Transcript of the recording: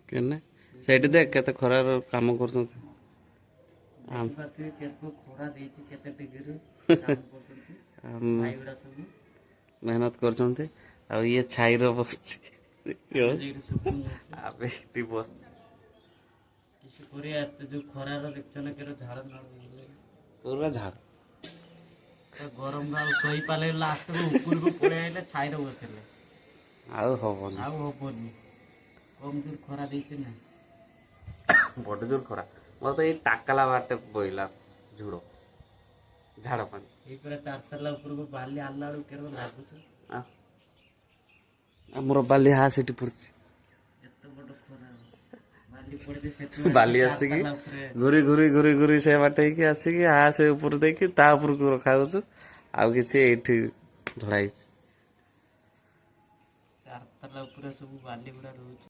କେନେ ସେଇଠି ଦେଖ କେତେ ଖରାର କାମ କରୁଛନ୍ତି। ମେହନତ କରୁଛନ୍ତି ଆଉ ଇଏ ଛାଇର ବସିଛି ବସ କିଛି କରିବା ଯୋଉ ଖରାର ଦେଖଛ ନା କେର ଝାଳ ନାଳ ପୁରା ଝାଳ ଗରମ ଆଉ ଶୋଇପାରିଲେ ଲାଷ୍ଟକୁ ଉପରକୁ ପଳେଇ ଆଇଲେ ଛାଇରେ ବସିଲେ ଆଉ ହବନି ଆଉ ହବନି କମ ଦୂର ଖରା ଦେଇছে ନା ବଡ ଜୋର ଖରା ମୋର ତ ଏଇ ଟାକଲା ବାଟେ ବଇଲା ଝୁଡ ଝାଡ ପାଣି ଏଇ ପୁରା 4 ତାଲା ଉପରକୁ ବାଲି ଆଣିଲା ବେଳକୁ କେରକ ଲାଗୁଛି ଆମର ବାଲି ହା ସେଠି ପଡୁଛି ଏତେ ବଡ ଖରା ବାଲି ପଡିଛି ବାଲି ଆସିକି ଘୁରି ଘୁରି ଘୁରି ଘୁରି ସେ ବାଟେ ହେଇକି ଆସିକି ଆ ସେ ଉପରୁ ଦେଇକି ତା ଉପରକୁ ରଖାଯାଉଛୁ ଆଉ କିଛି ଏଇଠି ଢଳା ହେଇଛି 4 ତାଲା ଉପରେ ସବୁ ବାଲି ଗୁଡା ରହୁଛି।